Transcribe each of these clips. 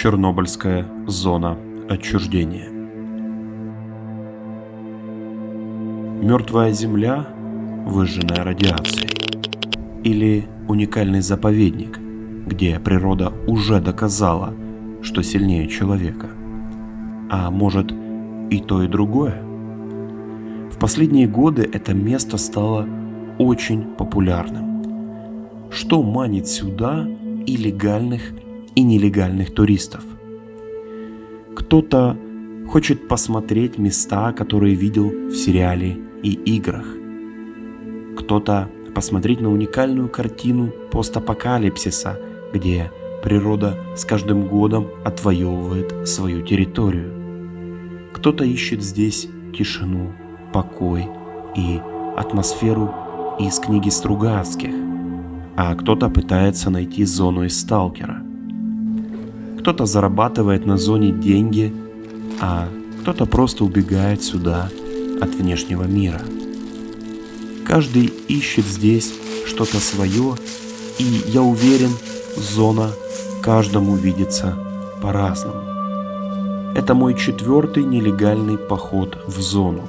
Чернобыльская зона отчуждения. Мертвая земля, выжженная радиацией, или уникальный заповедник, где природа уже доказала, что сильнее человека. А может, и то, и другое? В последние годы это место стало очень популярным. Что манит сюда и легальных, и нелегальных туристов? Кто-то хочет посмотреть места, которые видел в сериале и играх. Кто-то посмотреть на уникальную картину постапокалипсиса, где природа с каждым годом отвоевывает свою территорию. Кто-то ищет здесь тишину, покой и атмосферу из книги Стругацких, а кто-то пытается найти зону из Сталкера. Кто-то зарабатывает на зоне деньги, а кто-то просто убегает сюда от внешнего мира. Каждый ищет здесь что-то свое, и я уверен, зона каждому видится по-разному. Это мой 4-й нелегальный поход в зону.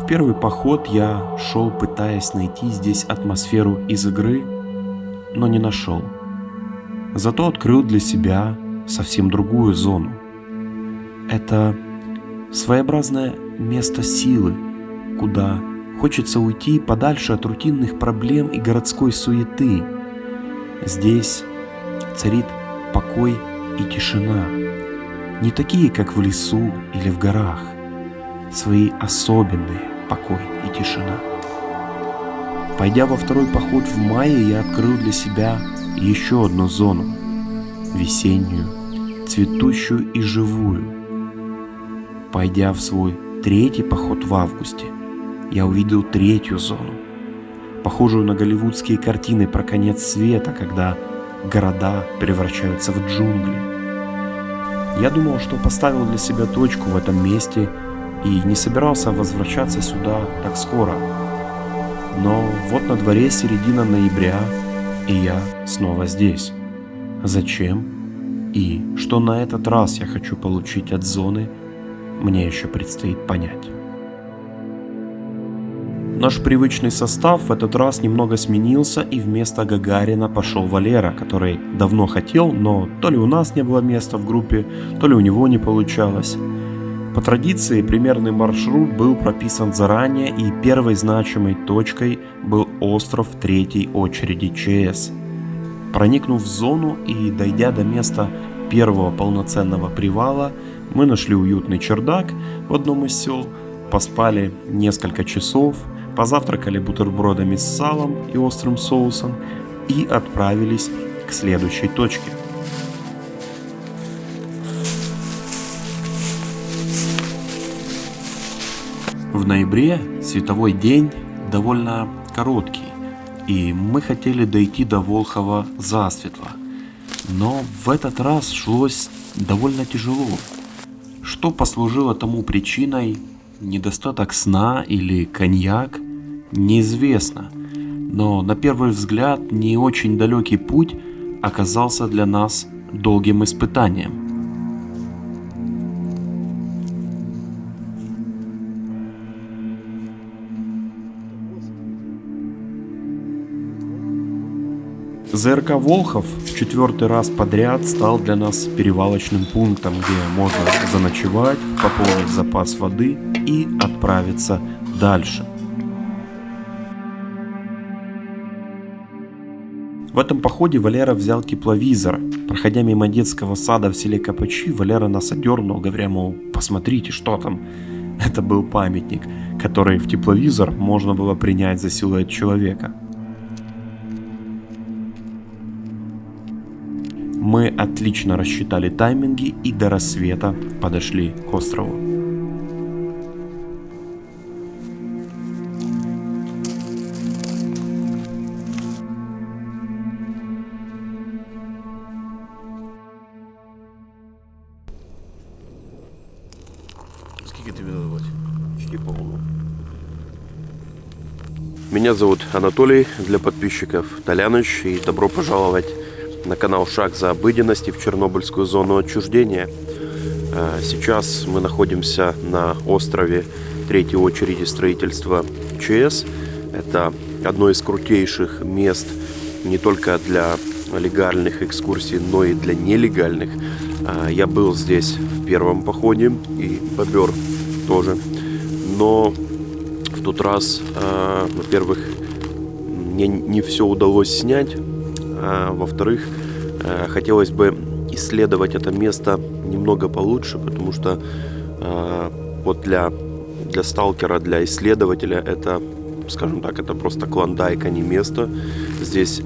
В первый поход я шел, пытаясь найти здесь атмосферу из игры, но не нашел. Зато открыл для себя совсем другую зону. Это своеобразное место силы, куда хочется уйти подальше от рутинных проблем и городской суеты. Здесь царит покой и тишина. Не такие, как в лесу или в горах. Свои особенные покой и тишина. Пойдя во второй поход в мае, я открыл для себя еще одну зону. Весеннюю, цветущую и живую. Пойдя в свой 3-й поход в августе, я увидел 3-ю зону, похожую на голливудские картины про конец света, когда города превращаются в джунгли. Я думал, что поставил для себя точку в этом месте и не собирался возвращаться сюда так скоро. Но вот на дворе середина ноября, и я снова здесь. Зачем? И что на этот раз я хочу получить от зоны, мне еще предстоит понять. Наш привычный состав в этот раз немного сменился, и вместо Гагарина пошел Валера, который давно хотел, но то ли у нас не было места в группе, то ли у него не получалось. По традиции, примерный маршрут был прописан заранее, и первой значимой точкой был остров 3-й очереди ЧС. Проникнув в зону и дойдя до места первого полноценного привала, мы нашли уютный чердак в одном из сел, поспали несколько часов, позавтракали бутербродами с салом и острым соусом и отправились к следующей точке. В ноябре световой день довольно короткий, и мы хотели дойти до Волхова засветло, но в этот раз шлось довольно тяжело. Что послужило тому причиной, недостаток сна или коньяк, неизвестно, но на первый взгляд не очень далекий путь оказался для нас долгим испытанием. ЗРК Волхов в 4-й раз подряд стал для нас перевалочным пунктом, где можно заночевать, пополнить запас воды и отправиться дальше. В этом походе Валера взял тепловизор. Проходя мимо детского сада в селе Копачи, Валера нас одернул, говоря, мол, посмотрите, что там. Это был памятник, который в тепловизор можно было принять за силуэт человека. Мы отлично рассчитали тайминги и до рассвета подошли к острову. Сколько тебе надо быть? Почти полную. Меня зовут Анатолий, для подписчиков Толяныч, и добро пожаловать на канал «Шаг за обыденности» в Чернобыльскую зону отчуждения. Сейчас мы находимся на острове третьей очереди строительства ЧС. Это одно из крутейших мест не только для легальных экскурсий, но и для нелегальных. Я был здесь в первом походе и бобер тоже. Но в тот раз, во-первых, мне не все удалось снять, а во-вторых, хотелось бы исследовать это место немного получше, потому что вот для сталкера, для исследователя это, скажем так, это просто клондайк, а не место. Здесь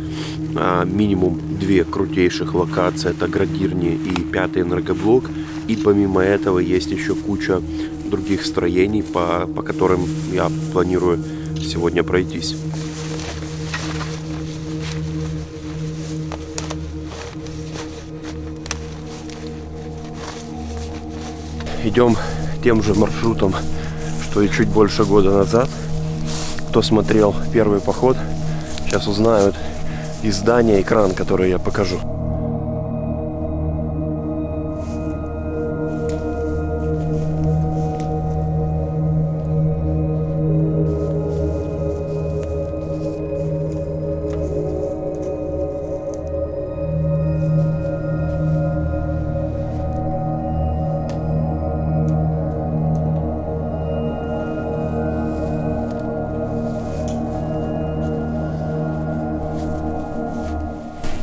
минимум 2 крутейших локации, это Градирни и 5-й энергоблок, и помимо этого есть еще куча других строений, по которым я планирую сегодня пройтись. Идем тем же маршрутом, что и чуть больше года назад. Кто смотрел первый поход, сейчас узнают из здания экран, который я покажу.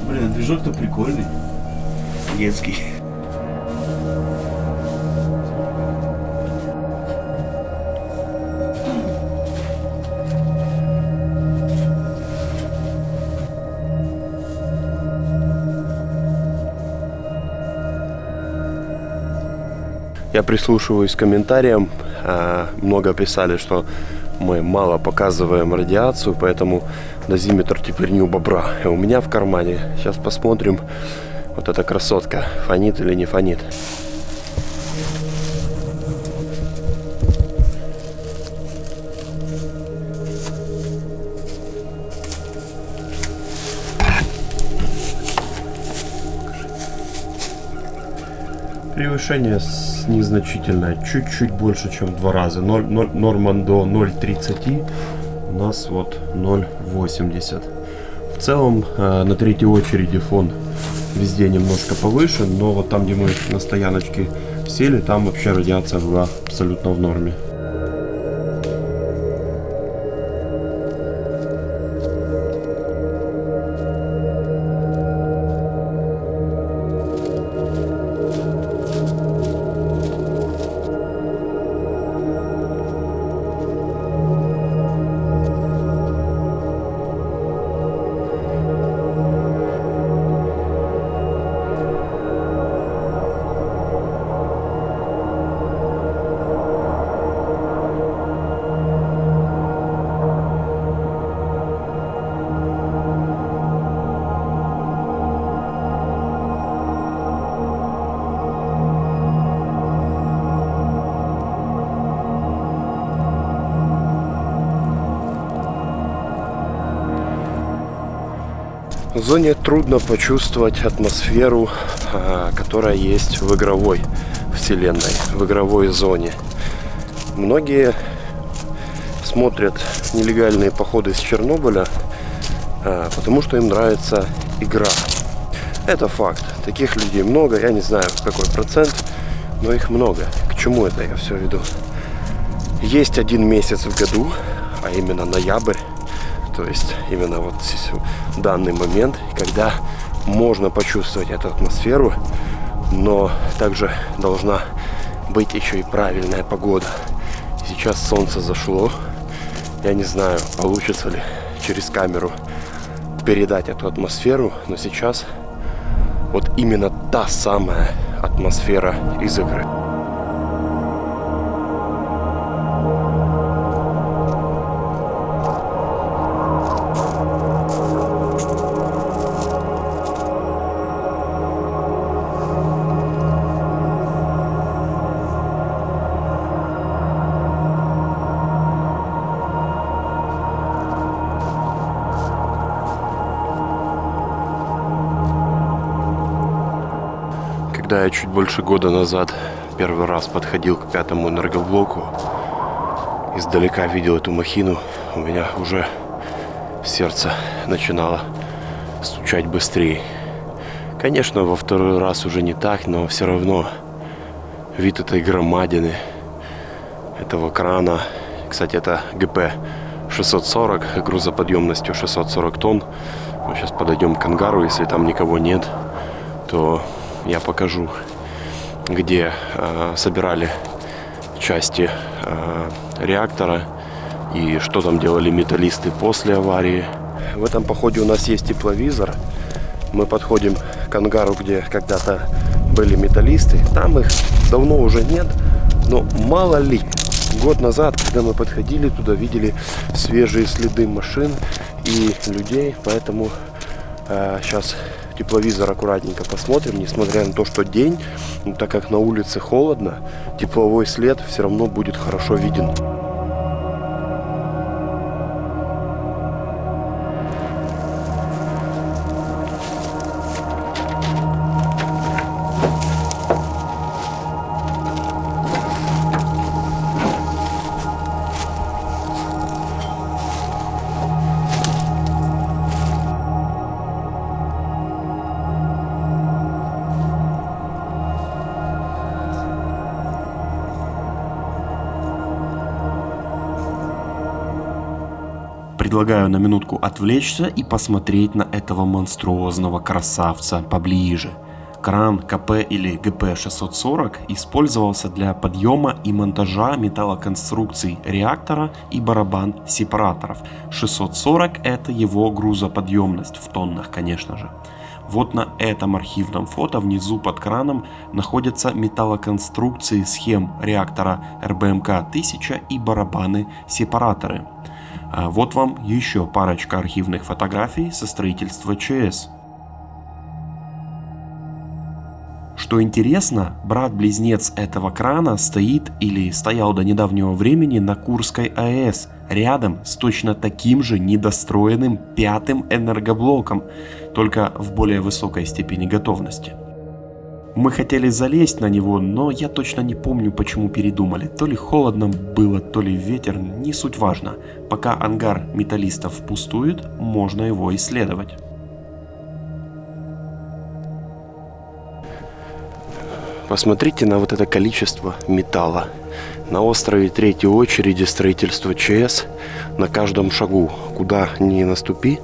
Блин, движок-то прикольный. Детский. Я прислушиваюсь к комментариям. Много писали, что мы мало показываем радиацию, поэтому дозиметр теперь не у бобра, а у меня в кармане. Сейчас посмотрим, вот эта красотка фонит или не фонит. Превышение незначительное, чуть-чуть больше, чем в 2 раза. Норма до 0,30, у нас вот 0,80. В целом на третьей очереди фон везде немножко повыше, но вот там, где мы на стояночке сели, там вообще радиация была абсолютно в норме. В зоне трудно почувствовать атмосферу, которая есть в игровой вселенной, в игровой зоне. Многие смотрят нелегальные походы с Чернобыля, потому что им нравится игра. Это факт. Таких людей много, я не знаю какой процент, но их много. К чему это я все веду? Есть 1 месяц в году, а именно ноябрь. То есть именно вот в данный момент, когда можно почувствовать эту атмосферу, но также должна быть еще и правильная погода. Сейчас солнце зашло. Я не знаю, получится ли через камеру передать эту атмосферу, но сейчас вот именно та самая атмосфера из игры. Когда я чуть больше года назад первый раз подходил к 5-му энергоблоку, издалека видел эту махину, у меня уже сердце начинало стучать быстрее. Конечно, во второй раз уже не так, но все равно вид этой громадины, этого крана, кстати, это ГП 640 грузоподъемностью 640 тонн. Мы сейчас подойдем к ангару, если там никого нет, то я покажу, где собирали части реактора и что там делали металлисты после аварии. В этом походе у нас есть тепловизор. Мы подходим к ангару, где когда-то были металлисты. Там их давно уже нет, но мало ли. Год назад, когда мы подходили туда, видели свежие следы машин и людей, поэтому сейчас тепловизор аккуратненько посмотрим, несмотря на то, что день, но так как на улице холодно, тепловой след все равно будет хорошо виден. Предлагаю на минутку отвлечься и посмотреть на этого монструозного красавца поближе. Кран КП или ГП 640 использовался для подъема и монтажа металлоконструкций реактора и барабан сепараторов. 640 это его грузоподъемность в тоннах, конечно же. Вот на этом архивном фото внизу под краном находятся металлоконструкции схем реактора РБМК-1000 и барабаны-сепараторы. Вот вам еще парочка архивных фотографий со строительства ЧС. Что интересно, брат-близнец этого крана стоит или стоял до недавнего времени на Курской АЭС, рядом с точно таким же недостроенным 5-м энергоблоком, только в более высокой степени готовности. Мы хотели залезть на него, но я точно не помню, почему передумали. То ли холодно было, то ли ветер, не суть важно. Пока ангар металлистов пустует, можно его исследовать. Посмотрите на вот это количество металла. На острове третьей очереди строительства ЧС, на каждом шагу, куда ни наступи,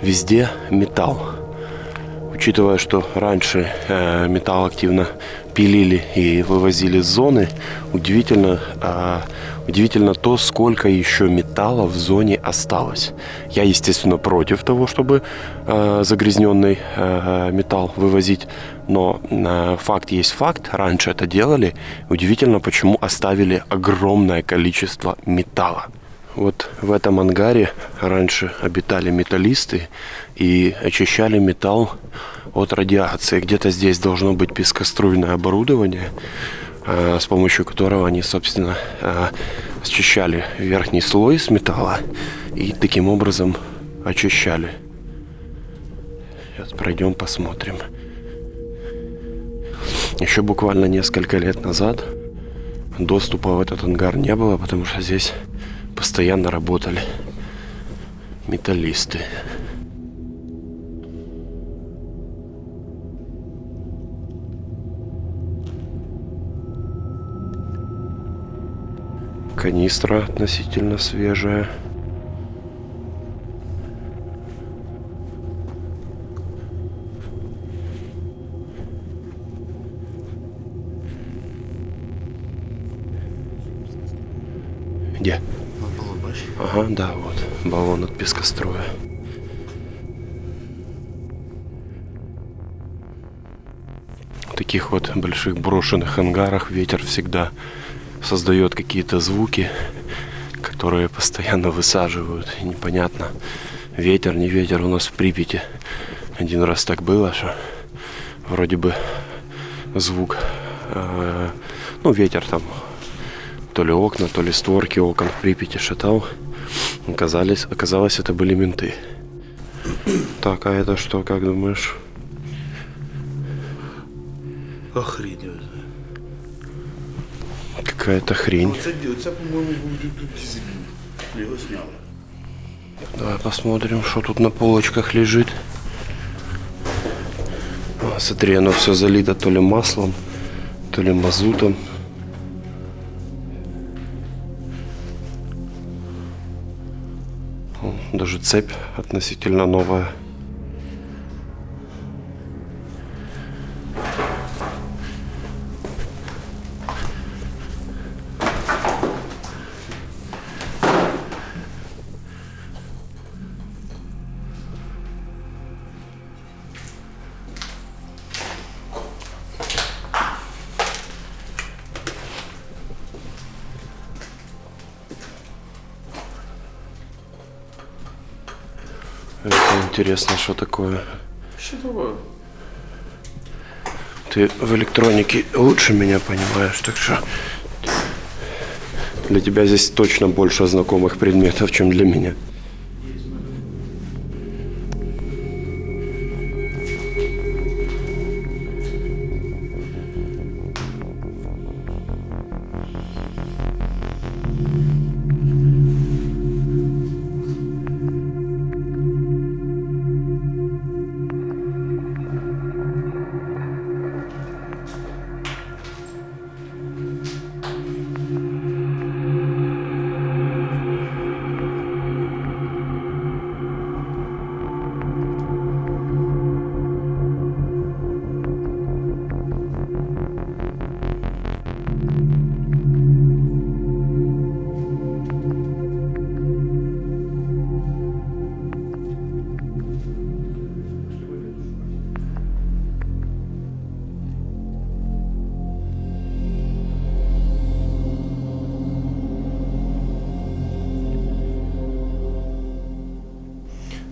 везде металл. Учитывая, что раньше металл активно пилили и вывозили с зоны, удивительно то, сколько еще металла в зоне осталось. Я, естественно, против того, чтобы загрязненный металл вывозить, но факт есть факт. Раньше это делали. Удивительно, почему оставили огромное количество металла. Вот в этом ангаре раньше обитали металлисты и очищали металл от радиации. Где-то здесь должно быть пескоструйное оборудование, с помощью которого они, собственно, очищали верхний слой с металла и таким образом очищали. Сейчас пройдем, посмотрим. Еще буквально несколько лет назад доступа в этот ангар не было, потому что здесь постоянно работали металлисты. Канистра относительно свежая. Где? Ага, да, вот, баллон от пескоструя. В таких вот больших брошенных ангарах ветер всегда создает какие-то звуки, которые постоянно высаживают. И непонятно, ветер, не ветер. У нас в Припяти один раз так было, что вроде бы звук, ветер там, то ли окна, то ли створки окон в Припяти шатал. Оказалось, это были менты. Так, а это что, как думаешь? Охренеть. Какая-то хрень. Оце, по-моєму, був тут дизель. Його сняли. Давай посмотрим, что тут на полочках лежит. О, смотри, оно все залито то ли маслом, то ли мазутом. О, даже цепь относительно новая. Это интересно, что такое. Що таке? Ты в электронике лучше меня понимаешь, так что для тебя здесь точно больше знакомых предметов, чем для меня.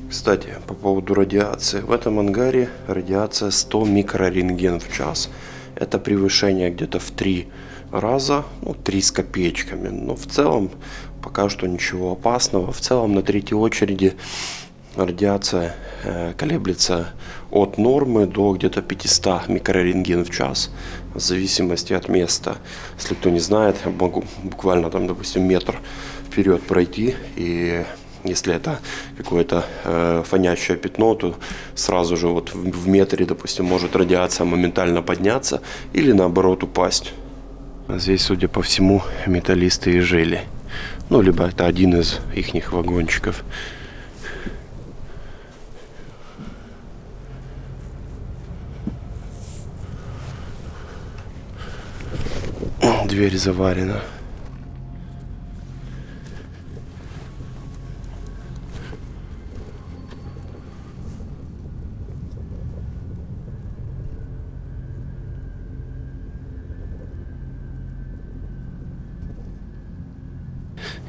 Кстати, по поводу радиации. В этом ангаре радиация 100 микрорентген в час. Это превышение где-то в 3 раза, 3 с копеечками. Но в целом пока что ничего опасного. В целом на третьей очереди радиация колеблется от нормы до где-то 500 микрорентген в час. В зависимости от места. Если кто не знает, я могу буквально там, допустим, метр вперед пройти, и если это какое-то фонящее пятно, то сразу же вот в метре, допустим, может радиация моментально подняться или наоборот упасть. Здесь, судя по всему, металлисты и жили. Либо это один из ихних вагончиков. Дверь заварена.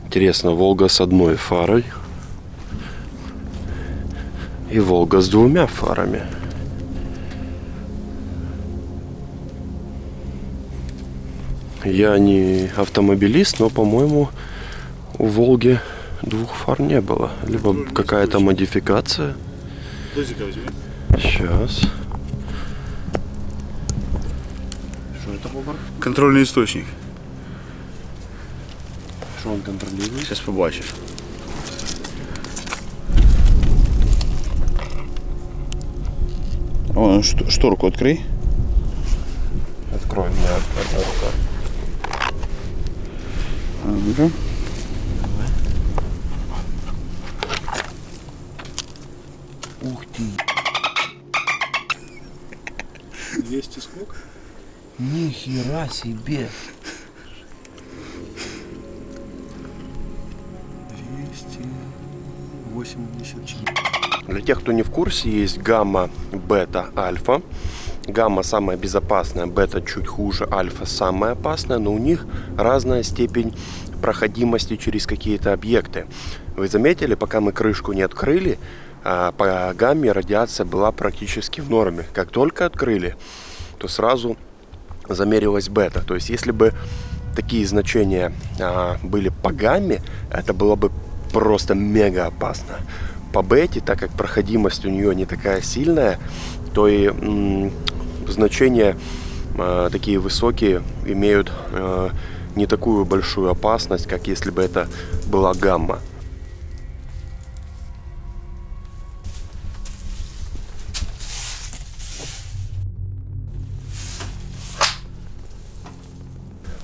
Интересно, Волга с одной фарой и Волга с 2 фарами. Я не автомобилист, но, по-моему, у Волги 2 фар не было. Либо какая-то модификация. Сейчас. Что это, Бобр? Контрольний істочник. Что он контролирует? Сейчас побачиш. О, шторку відкрий. Открой, у меня одна рука. Ну-ка. Ух ты. 200 сколько? Нихера себе. 284. Для тех, кто не в курсе, есть гамма, бета, альфа. Гамма самая безопасная, бета чуть хуже, альфа самая опасная, но у них разная степень проходимости через какие-то объекты. Вы заметили, пока мы крышку не открыли, по гамме радиация была практически в норме. Как только открыли, то сразу замерилась бета. То есть, если бы такие значения были по гамме, это было бы просто мега опасно. По бете, так как проходимость у нее не такая сильная, то и значения такие высокие имеют не такую большую опасность, как если бы это была гамма.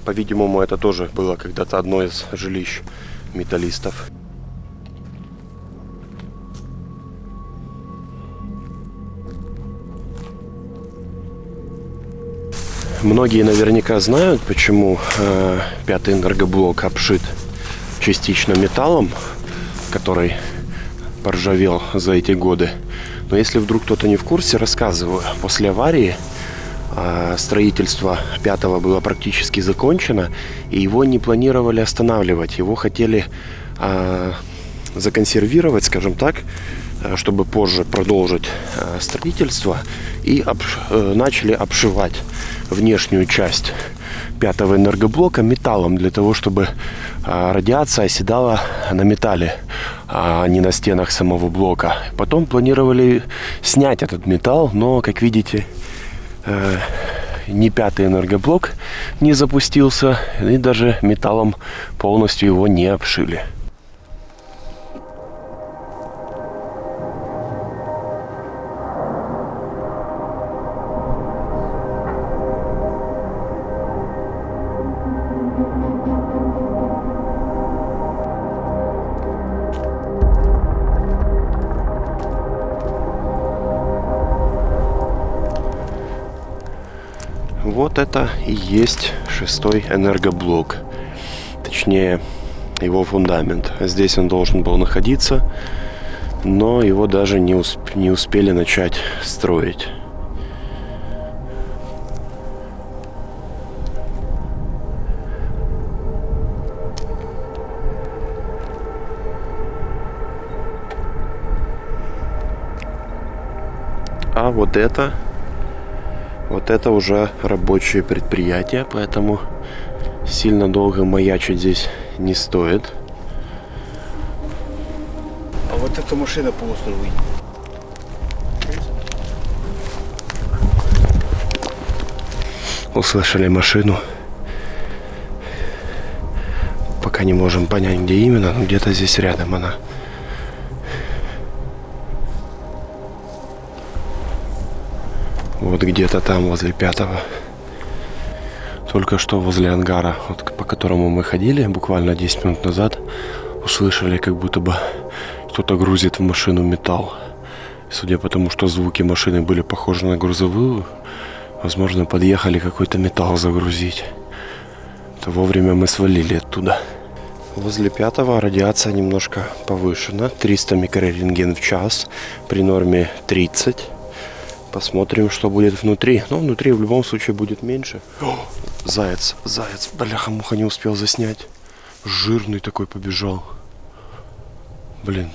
По-видимому, это тоже было когда-то одно из жилищ металлистов. Многие наверняка знают, почему 5-й энергоблок обшит частично металлом, который поржавел за эти годы. Но если вдруг кто-то не в курсе, рассказываю. После аварии строительство 5-го было практически закончено, и его не планировали останавливать. Его хотели законсервировать, скажем так, чтобы позже продолжить строительство, и начали обшивать внешнюю часть 5-го энергоблока металлом, для того, чтобы радиация оседала на металле, а не на стенах самого блока. Потом планировали снять этот металл, но, как видите, ни 5-й энергоблок не запустился, и даже металлом полностью его не обшили. Вот это и есть 6-й энергоблок, точнее его фундамент. Здесь он должен был находиться, но его даже не успели начать строить. А вот это уже рабочее предприятие, поэтому сильно долго маячить здесь не стоит. А вот эта машина по острову. Услышали машину. Пока не можем понять, где именно, но где-то здесь рядом она. Вот где-то там, возле 5-го. Только что возле ангара, вот, по которому мы ходили буквально 10 минут назад, услышали, как будто бы кто-то грузит в машину металл. Судя по тому, что звуки машины были похожи на грузовую, возможно, подъехали какой-то металл загрузить. То вовремя мы свалили оттуда. Возле 5-го радиация немножко повышена. 300 микрорентген в час при норме 30. Посмотрим, что будет внутри. Но внутри в любом случае будет меньше. О, заяц. Бляха-муха, не успел заснять. Жирный такой побежал. Блин.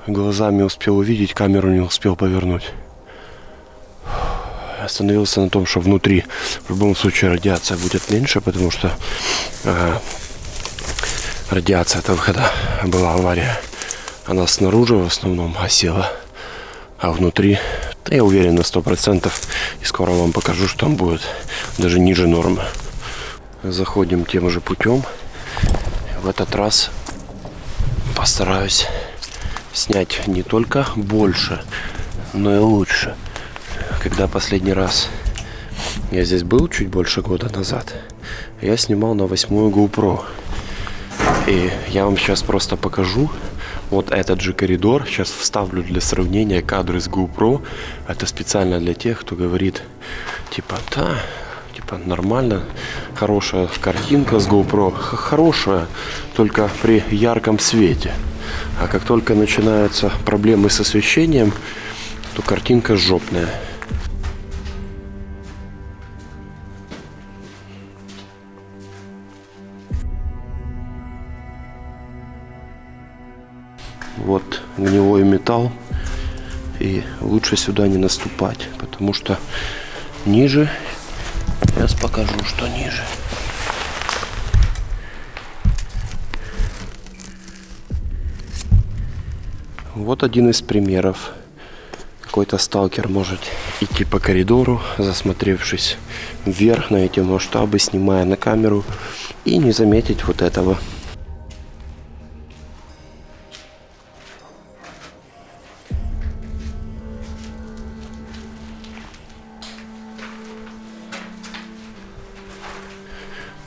Глазами успел увидеть, камеру не успел повернуть. Остановился на том, что внутри в любом случае радиация будет меньше, потому что радиация этого, когда была авария, она снаружи в основном осела. А внутри, да, я уверен на 100%, и скоро вам покажу, что там будет даже ниже нормы. Заходим тем же путем. В этот раз постараюсь снять не только больше, но и лучше. Когда последний раз я здесь был, чуть больше года назад, я снимал на 8-ю GoPro. И я вам сейчас просто покажу вот этот же коридор. Сейчас вставлю для сравнения кадры с GoPro. Это специально для тех, кто говорит, типа, да, типа нормально, хорошая картинка с GoPro. Хорошая, только при ярком свете. А как только начинаются проблемы с освещением, то картинка жопная. Вот гнилой металл, и лучше сюда не наступать, потому что ниже, сейчас покажу, что ниже. Вот один из примеров, какой-то сталкер может идти по коридору, засмотревшись вверх на эти масштабы, снимая на камеру и не заметить вот этого.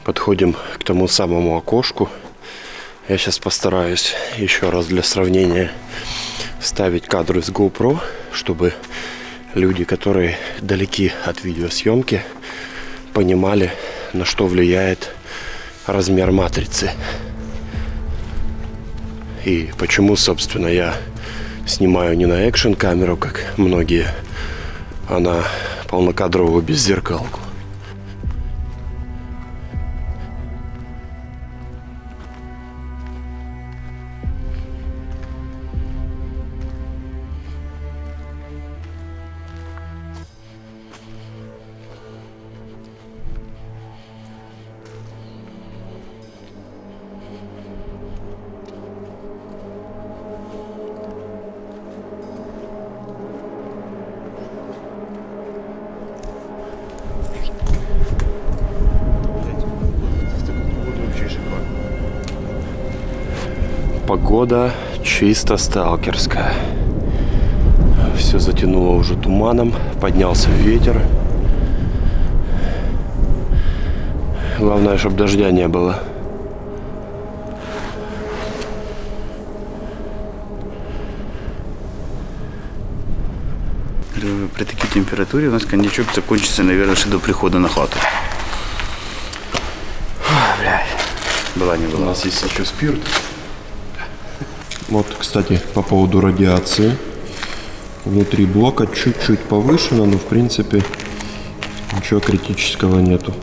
Подходим к тому самому окошку. Я сейчас постараюсь еще раз для сравнения вставить кадры с GoPro, чтобы люди, которые далеки от видеосъемки, понимали, на что влияет размер матрицы. И почему, собственно, я снимаю не на экшн камеру, как многие, а на полнокадровую беззеркалку. Погода чисто сталкерская. Все затянуло уже туманом, поднялся ветер. Главное, чтобы дождя не было. При такой температуре у нас коньячок закончится, наверное, еще до прихода на хату. Блядь. Была не была. У нас есть еще спирт. Вот, кстати, по поводу радиации. Внутри блока чуть-чуть повышено, но в принципе ничего критического нету.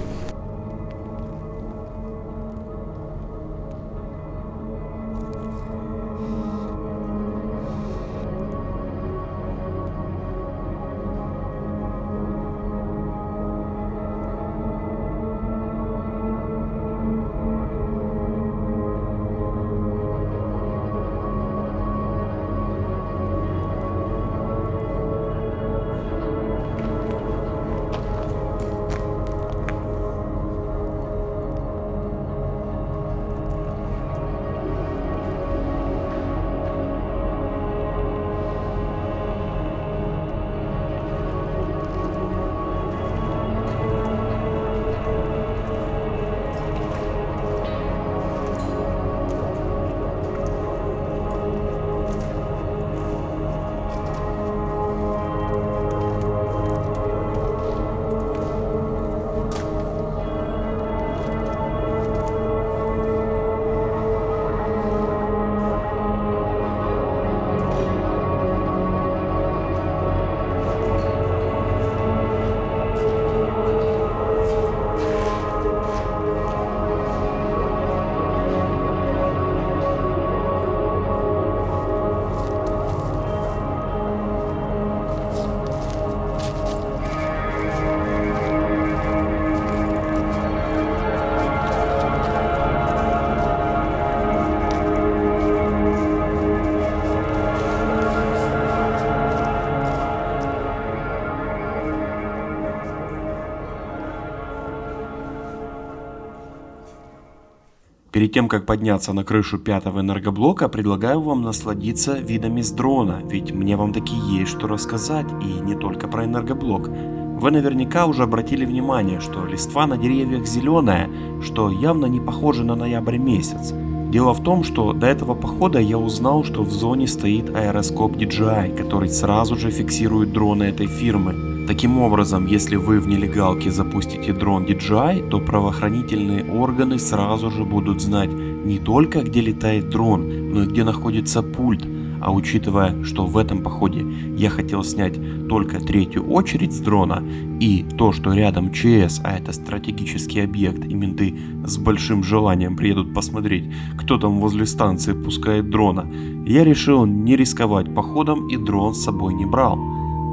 Перед тем, как подняться на крышу 5-го энергоблока, предлагаю вам насладиться видами с дрона, ведь мне вам таки есть что рассказать, и не только про энергоблок. Вы наверняка уже обратили внимание, что листва на деревьях зеленая, что явно не похоже на ноябрь месяц. Дело в том, что до этого похода я узнал, что в зоне стоит аэроскоп DJI, который сразу же фиксирует дроны этой фирмы. Таким образом, если вы в нелегалке запустите дрон DJI, то правоохранительные органы сразу же будут знать не только, где летает дрон, но и где находится пульт. А учитывая, что в этом походе я хотел снять только 3-ю очередь с дрона, и то, что рядом ЧС, а это стратегический объект, и менты с большим желанием приедут посмотреть, кто там возле станции пускает дрона, я решил не рисковать походом и дрон с собой не брал.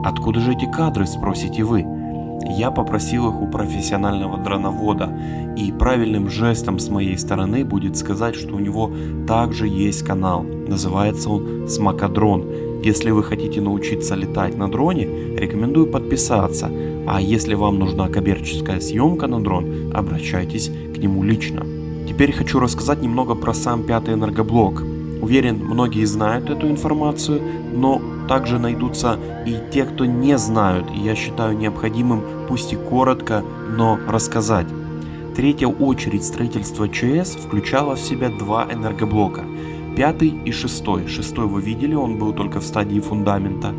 Откуда же эти кадры, спросите вы? Я попросил их у профессионального дроновода, и правильным жестом с моей стороны будет сказать, что у него также есть канал. Называется он Смакадрон. Если вы хотите научиться летать на дроне, рекомендую подписаться, а если вам нужна коммерческая съемка на дрон, обращайтесь к нему лично. Теперь хочу рассказать немного про сам 5-й энергоблок. Уверен, многие знают эту информацию, но также найдутся и те, кто не знают, и я считаю необходимым, пусть и коротко, но рассказать. Третья очередь строительства ЧС включала в себя 2 энергоблока. 5-й и 6-й. 6-й вы видели, он был только в стадии фундамента.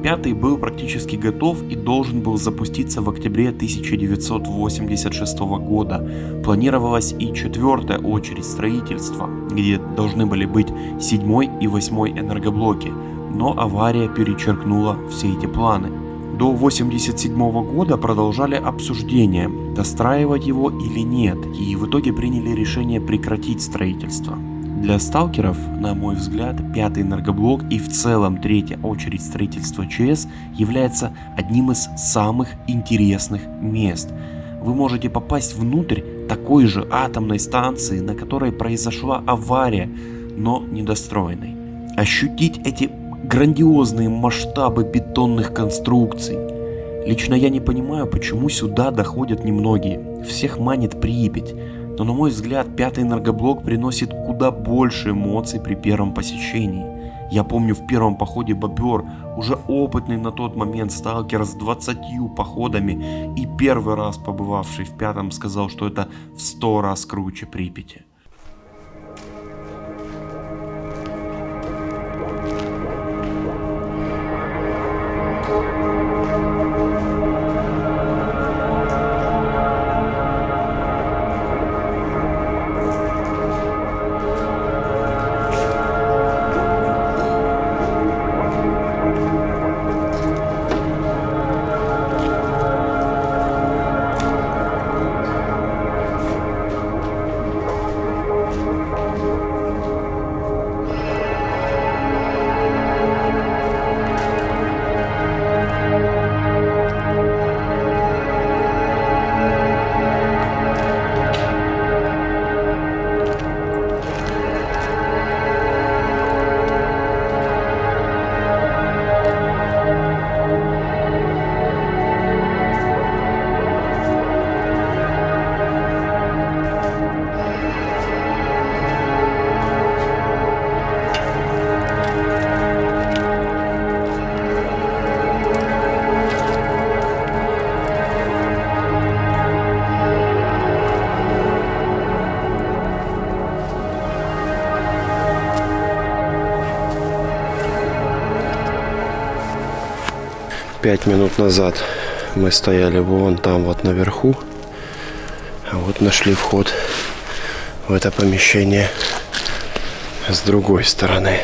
5-й был практически готов и должен был запуститься в октябре 1986 года. Планировалась и 4-я очередь строительства, где должны были быть 7-й и 8-й энергоблоки, но авария перечеркнула все эти планы. До 1987 года продолжали обсуждения, достраивать его или нет, и в итоге приняли решение прекратить строительство. Для сталкеров, на мой взгляд, 5-й энергоблок и в целом 3-я очередь строительства ЧС является одним из самых интересных мест. Вы можете попасть внутрь такой же атомной станции, на которой произошла авария, но недостроенной. Ощутить эти грандиозные масштабы бетонных конструкций. Лично я не понимаю, почему сюда доходят немногие. Всех манит Припять. Но на мой взгляд 5-й энергоблок приносит куда больше эмоций при первом посещении. Я помню в первом походе Бобер, уже опытный на тот момент сталкер с 20 походами и первый раз побывавший в 5-м сказал, что это в 100 раз круче Припяти. Пять минут назад мы стояли вон там вот наверху, а вот нашли вход в это помещение с другой стороны.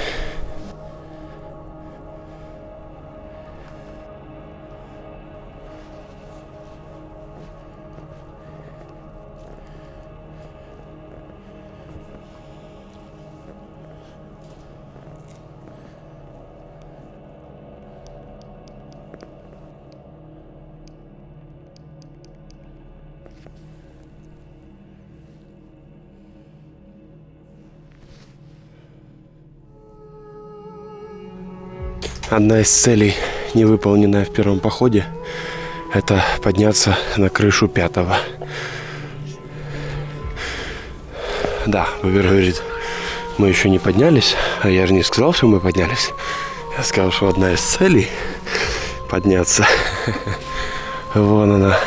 Одна из целей, не выполненная в первом походе, это подняться на крышу 5-го. Да, Бобер говорит, мы еще не поднялись, а я же не сказал, что мы поднялись. Я сказал, что одна из целей подняться. Вон она,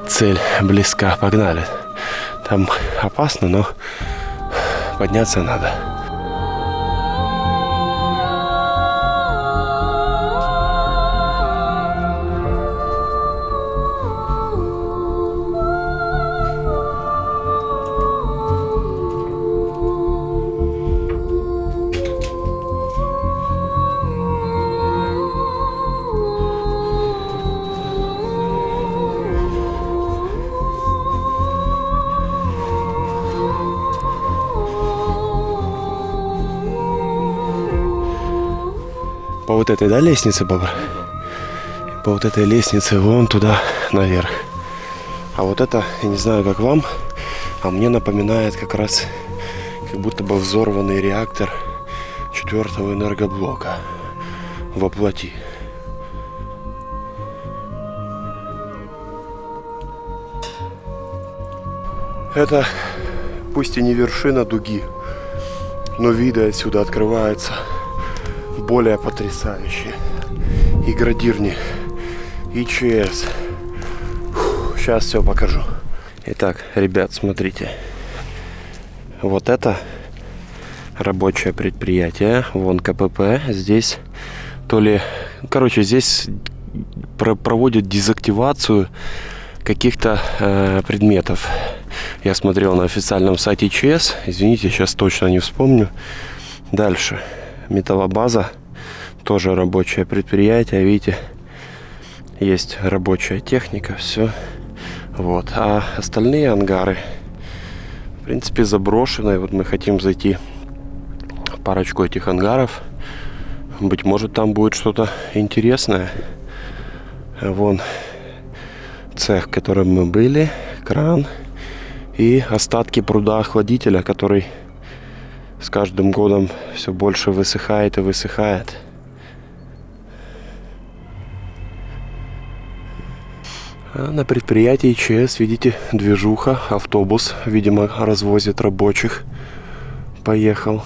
цель близка, погнали. Там опасно, но подняться надо. По вот этой, да, лестнице, Бобр? По вот этой лестнице вон туда наверх. А вот это, я не знаю, как вам, а мне напоминает как раз, как будто бы взорванный реактор 4-го энергоблока во плоти. Это пусть и не вершина дуги, но виды отсюда открываются более потрясающие. И градирни, и ЧС. Сейчас все покажу. Итак, ребят, смотрите. Вот это рабочее предприятие. Вон КПП. Здесь то ли... Короче, здесь проводят дезактивацию каких-то предметов. Я смотрел на официальном сайте ЧС. Извините, сейчас точно не вспомню. Дальше. Металлобаза. Тоже рабочее предприятие. Видите, есть рабочая техника. Все. Вот. А остальные ангары, в принципе, заброшенные. Вот мы хотим зайти в парочку этих ангаров. Быть может, там будет что-то интересное. Вон цех, в котором мы были. Кран. И остатки пруда охладителя, который с каждым годом все больше высыхает и высыхает. А на предприятии ЧС, видите, движуха, автобус, видимо, развозит рабочих. Поехал.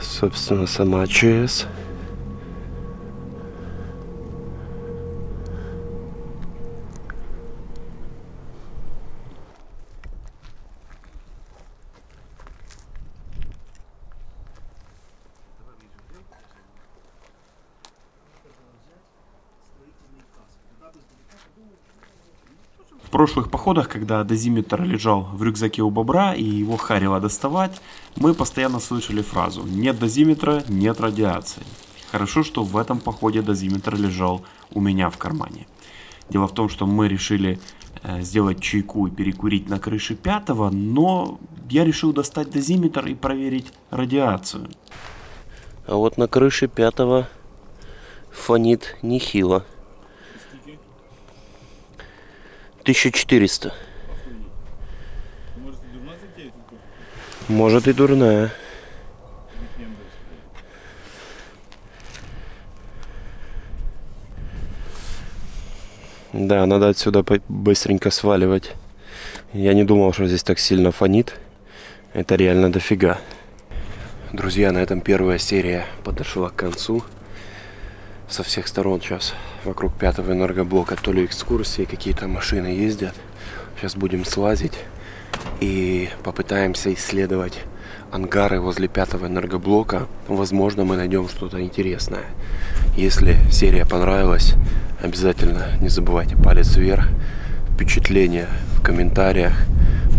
Собственно, сама ЧС. В прошлых походах, когда дозиметр лежал в рюкзаке у бобра и его харило доставать, мы постоянно слышали фразу «нет дозиметра, нет радиации». Хорошо, что в этом походе дозиметр лежал у меня в кармане. Дело в том, что мы решили сделать чайку и перекурить на крыше 5-го, но я решил достать дозиметр и проверить радиацию. А вот на крыше 5-го фонит нехило. 1400. Может и дурная. Да, надо отсюда быстренько сваливать. Я не думал, что здесь так сильно фонит. Это реально дофига. Друзья, на этом первая серия подошла к концу. Со всех сторон сейчас вокруг 5-го энергоблока то ли экскурсии, какие-то машины ездят. Сейчас будем слазить и попытаемся исследовать ангары возле 5-го энергоблока. Возможно, мы найдем что-то интересное. Если серия понравилась, обязательно не забывайте палец вверх, впечатления в комментариях.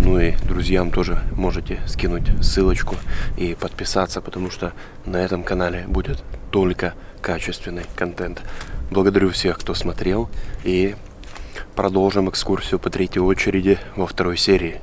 Ну и друзьям тоже можете скинуть ссылочку и подписаться, потому что на этом канале будет только качественный контент. Благодарю всех, кто смотрел, и продолжим экскурсию по 3-й очереди во 2-й серии.